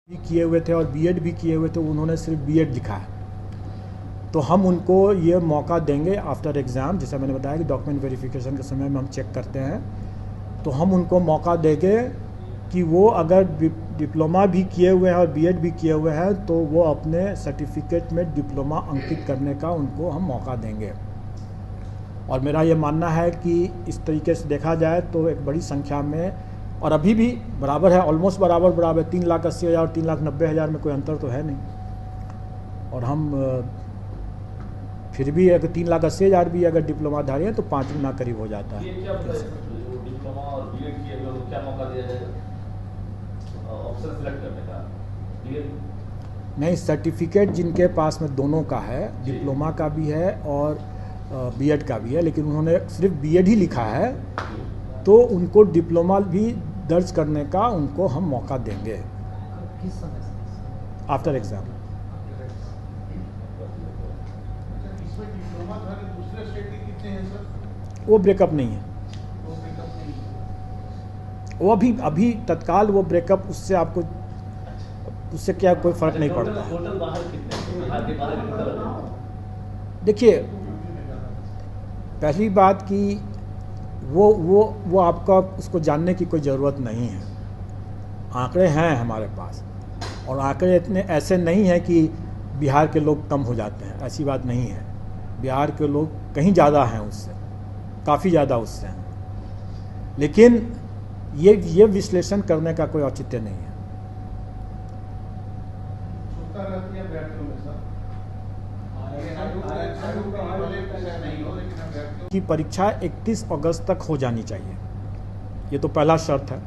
भी किए हुए थे और बीएड भी किए हुए थे, उन्होंने सिर्फ बीएड लिखा है। तो हम उनको ये मौका देंगे आफ्टर एग्ज़ाम, जैसा मैंने बताया कि डॉक्यूमेंट वेरिफिकेशन के समय में हम चेक करते हैं, तो हम उनको मौका देंगे कि वो अगर डिप्लोमा भी किए हुए हैं और बीएड भी किए हुए हैं तो वो अपने सर्टिफिकेट में डिप्लोमा अंकित करने का उनको हम मौका देंगे। और मेरा ये मानना है कि इस तरीके से देखा जाए तो एक बड़ी संख्या में, और अभी भी बराबर है, ऑलमोस्ट बराबर 3,80,000 और 3,90,000 में कोई अंतर तो है नहीं। और हम फिर भी अगर 3,80,000 भी अगर डिप्लोमाधारी हैं तो 5 गुना करीब हो जाता है। डिप्लोमा और बीएड किए हुए क्या मौका दिया जाएगा ऑप्शन सिलेक्ट करने का? बीएड नहीं, सर्टिफिकेट जिनके पास में दोनों का है, डिप्लोमा का भी है और बीएड का भी है, लेकिन उन्होंने सिर्फ बीएड ही लिखा है, तो उनको डिप्लोमा भी दर्ज करने का उनको हम मौका देंगे किस समय से? After exam. इसमें डिप्लोमा धारी दूसरे स्टेट के कितने हैं सर? वो ब्रेकअप नहीं है, वो पिकअप नहीं है। वो अभी तत्काल वो ब्रेकअप, उससे आपको उससे क्या कोई फ़र्क नहीं पड़ता। टोटल बाहर कितने, बिहार के बाहर कितने? देखिए, पहली बात कि वो आपका उसको जानने की कोई ज़रूरत नहीं है। आंकड़े हैं हमारे पास, और आंकड़े इतने ऐसे नहीं हैं कि बिहार के लोग कम हो जाते हैं, ऐसी बात नहीं है। बिहार के लोग कहीं ज़्यादा हैं उससे, काफ़ी ज़्यादा उससे हैं, लेकिन ये विश्लेषण करने का कोई औचित्य नहीं है। छूटता रहती है अभ्यर्थियों में सर। नहीं हो, लेकिन अभ्यर्थियों कि परीक्षा 31 अगस्त तक हो जानी चाहिए, ये तो पहला शर्त है।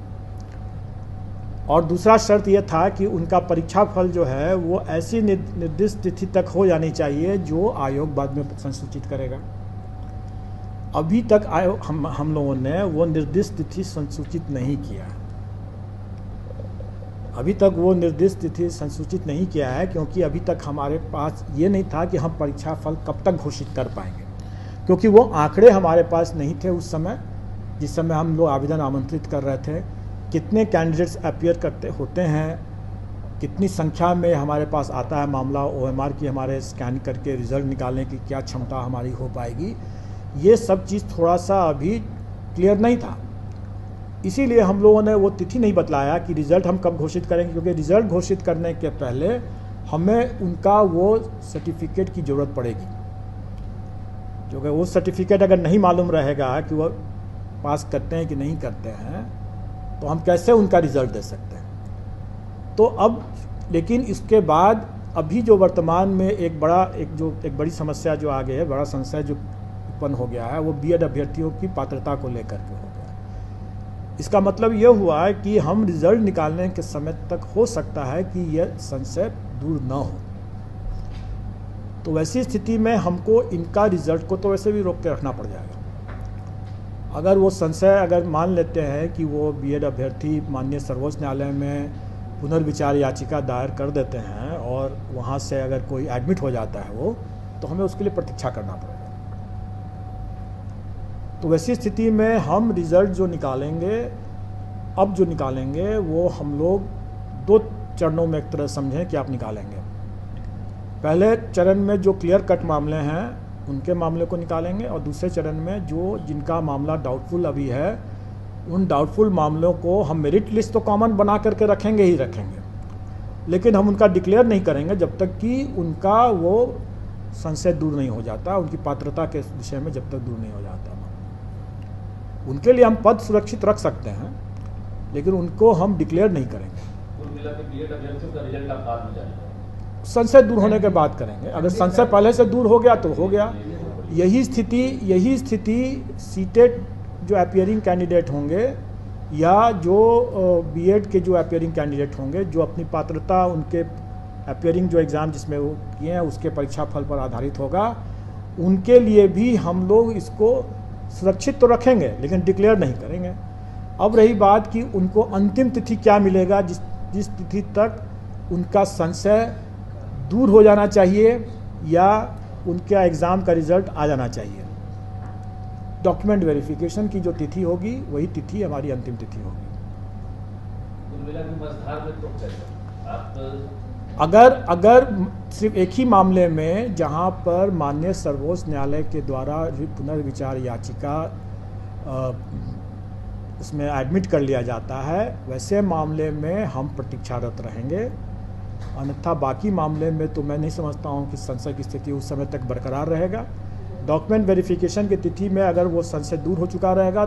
और दूसरा शर्त ये था कि उनका परीक्षा फल जो है वो ऐसी निर्दिष्ट तिथि तक हो जानी चाहिए जो आयोग बाद में संसूचित करेगा। अभी तक आयोग हम लोगों ने वो निर्दिष्ट तिथि संसूचित नहीं किया है। अभी तक वो निर्दिष्ट तिथि संसूचित नहीं किया है, क्योंकि अभी तक हमारे पास ये नहीं था कि हम परीक्षा फल कब तक घोषित कर पाएंगे, क्योंकि वो आंकड़े हमारे पास नहीं थे उस समय, जिस समय हम लोग आवेदन आमंत्रित कर रहे थे। कितने कैंडिडेट्स अपीयर करते होते हैं, कितनी संख्या में हमारे पास आता है मामला, ओएमआर की हमारे स्कैन करके रिज़ल्ट निकालने की क्या क्षमता हमारी हो पाएगी, ये सब चीज़ थोड़ा सा अभी क्लियर नहीं था। इसीलिए हम लोगों ने वो तिथि नहीं बतलाया कि रिज़ल्ट हम कब घोषित करेंगे, क्योंकि रिज़ल्ट घोषित करने के पहले हमें उनका वो सर्टिफिकेट की ज़रूरत पड़ेगी, क्योंकि वो सर्टिफिकेट अगर नहीं मालूम रहेगा कि वो पास करते हैं कि नहीं करते हैं, तो हम कैसे उनका रिज़ल्ट दे सकते हैं। तो अब लेकिन इसके बाद अभी जो वर्तमान में एक बड़ी समस्या जो आ गई है, बड़ा संशय जो उत्पन्न हो गया है, वो बीएड अभ्यर्थियों की पात्रता को लेकर के हो गया है। इसका मतलब ये हुआ है कि हम रिज़ल्ट निकालने के समय तक हो सकता है कि यह संशय दूर न हो। तो वैसी स्थिति में हमको इनका रिज़ल्ट को तो वैसे भी रोक के रखना पड़ जाएगा। अगर वो संशय अगर मान लेते हैं कि वो बीएड अभ्यर्थी माननीय सर्वोच्च न्यायालय में पुनर्विचार याचिका दायर कर देते हैं और वहाँ से अगर कोई एडमिट हो जाता है वो, तो हमें उसके लिए प्रतीक्षा करना पड़ेगा। तो वैसी स्थिति में हम रिज़ल्ट जो निकालेंगे, अब जो निकालेंगे, वो हम लोग 2 चरणों में एक तरह समझें कि आप निकालेंगे। पहले चरण में जो क्लियर कट मामले हैं उनके मामले को निकालेंगे, और दूसरे चरण में जिनका मामला डाउटफुल अभी है, उन डाउटफुल मामलों को हम मेरिट लिस्ट तो कॉमन बना करके रखेंगे ही रखेंगे, लेकिन हम उनका डिक्लेयर नहीं करेंगे जब तक कि उनका वो संशय दूर नहीं हो जाता, उनकी पात्रता के विषय में जब तक दूर नहीं हो जाता। उनके लिए हम पद सुरक्षित रख सकते हैं, लेकिन उनको हम डिक्लेयर नहीं करेंगे। कुल मिला के बीएड अभ्यर्थियों का रिजल्ट आप बाद में जानेंगे, संशय दूर होने के बाद करेंगे। अगर संशय पहले से दूर हो गया तो हो गया। यही स्थिति सीटेट जो अपीयरिंग कैंडिडेट होंगे या जो बीएड के जो अपीयरिंग कैंडिडेट होंगे, जो अपनी पात्रता उनके अपीयरिंग जो एग्ज़ाम जिसमें वो किए हैं उसके परीक्षा फल पर आधारित होगा, उनके लिए भी हम लोग इसको सुरक्षित तो रखेंगे लेकिन डिक्लेयर नहीं करेंगे। अब रही बात कि उनको अंतिम तिथि क्या मिलेगा, जिस तिथि तक उनका संशय दूर हो जाना चाहिए या उनका एग्ज़ाम का रिज़ल्ट आ जाना चाहिए। डॉक्यूमेंट वेरिफिकेशन की जो तिथि होगी वही तिथि हमारी अंतिम तिथि होगी। कुल मिला के मझधार में तो कैसे आप अगर सिर्फ एक ही मामले में जहां पर माननीय सर्वोच्च न्यायालय के द्वारा पुनर्विचार याचिका उसमें एडमिट कर लिया जाता है, वैसे मामले में हम प्रतीक्षारत रहेंगे। अन्यथा बाकी मामले में तो मैं नहीं समझता हूं कि संशय की स्थिति उस समय तक बरकरार रहेगा। डॉक्यूमेंट वेरिफिकेशन की तिथि में अगर वो संशय दूर हो चुका रहेगा